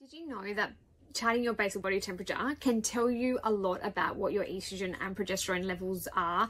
Did you know that charting your basal body temperature can tell you a lot about what your estrogen and progesterone levels are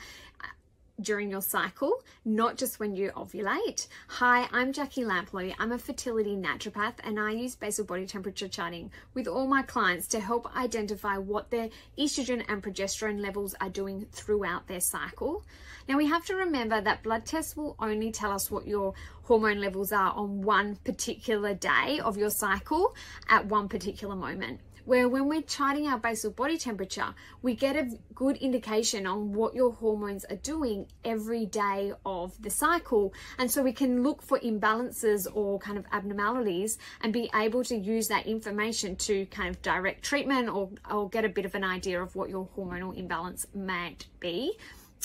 during your cycle, not just when you ovulate? Hi, I'm Jacqui Lamplugh. I'm a fertility naturopath and I use basal body temperature charting with all my clients to help identify what their estrogen and progesterone levels are doing throughout their cycle. Now we have to remember that blood tests will only tell us what your hormone levels are on one particular day of your cycle at one particular moment. Where when we're charting our basal body temperature, we get a good indication on what your hormones are doing every day of the cycle. And so we can look for imbalances or kind of abnormalities and be able to use that information to kind of direct treatment or get a bit of an idea of what your hormonal imbalance might be.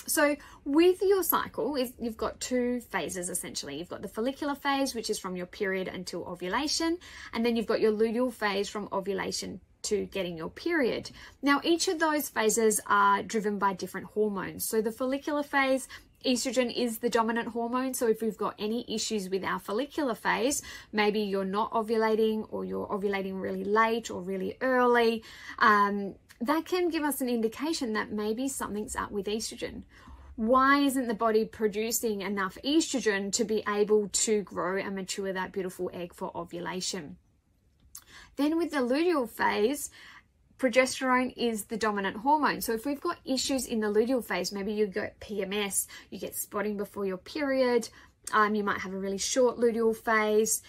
So with your cycle, you've got two phases essentially. You've got the follicular phase, which is from your period until ovulation, and then you've got your luteal phase from ovulation to getting your period. Now, each of those phases are driven by different hormones. So the follicular phase, estrogen is the dominant hormone. So if we've got any issues with our follicular phase, maybe you're not ovulating or you're ovulating really late or really early, that can give us an indication that maybe something's up with estrogen. Why isn't the body producing enough estrogen to be able to grow and mature that beautiful egg for ovulation? Then with the luteal phase, progesterone is the dominant hormone. So if we've got issues in the luteal phase, maybe you get PMS, you get spotting before your period, you might have a really short luteal phase,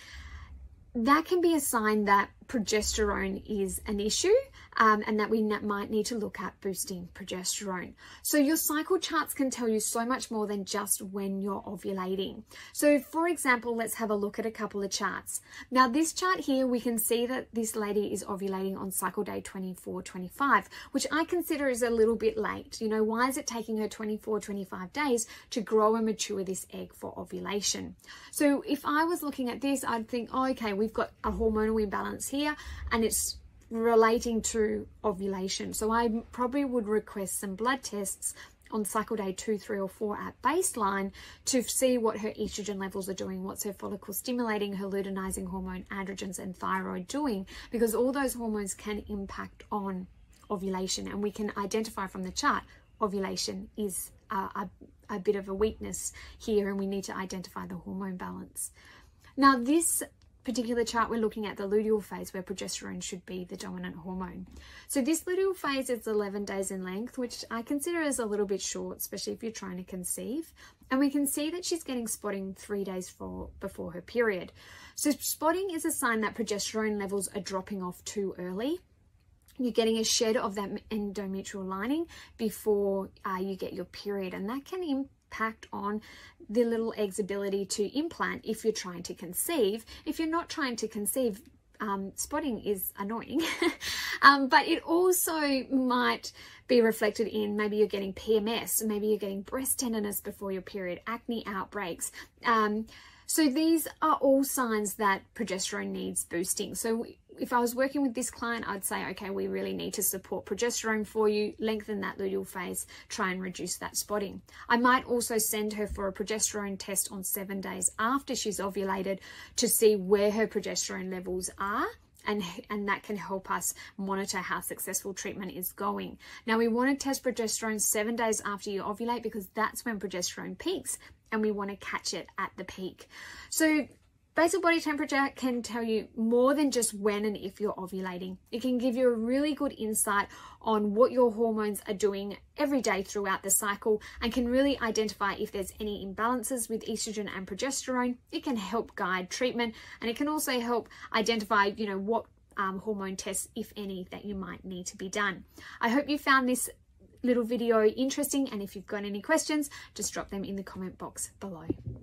that can be a sign that progesterone is an issue and that we might need to look at boosting progesterone. So your cycle charts can tell you so much more than just when you're ovulating. So for example, let's have a look at a couple of charts. Now this chart here, we can see that this lady is ovulating on cycle day 24, 25, which I consider is a little bit late. You know, why is it taking her 24, 25 days to grow and mature this egg for ovulation? So if I was looking at this, I'd think, oh, okay, we've got a hormonal imbalance here and it's relating to ovulation. So I probably would request some blood tests on cycle day 2, 3 or 4 at baseline to see what her estrogen levels are doing, what's her follicle stimulating, her luteinizing hormone, androgens and thyroid doing, because all those hormones can impact on ovulation, and we can identify from the chart ovulation is a bit of a weakness here, and we need to identify the hormone balance. Now this particular chart, we're looking at the luteal phase where progesterone should be the dominant hormone. So this luteal phase is 11 days in length, which I consider as a little bit short, especially if you're trying to conceive. And we can see that she's getting spotting 3 days before her period. So spotting is a sign that progesterone levels are dropping off too early. You're getting a shed of that endometrial lining before you get your period, and that can impact on the little egg's ability to implant if you're trying to conceive. If you're not trying to conceive, spotting is annoying, but it also might be reflected in maybe you're getting PMS, maybe you're getting breast tenderness before your period, acne outbreaks. So these are all signs that progesterone needs boosting. So if I was working with this client, I'd say, okay, we really need to support progesterone for you, lengthen that luteal phase, try and reduce that spotting. I might also send her for a progesterone test on 7 days after she's ovulated to see where her progesterone levels are. And that can help us monitor how successful treatment is going. Now, we want to test progesterone 7 days after you ovulate because that's when progesterone peaks and we want to catch it at the peak. So basal body temperature can tell you more than just when and if you're ovulating. It can give you a really good insight on what your hormones are doing every day throughout the cycle and can really identify if there's any imbalances with estrogen and progesterone. It can help guide treatment, and it can also help identify, you know, what hormone tests, if any, that you might need to be done. I hope you found this little video interesting, and if you've got any questions, just drop them in the comment box below.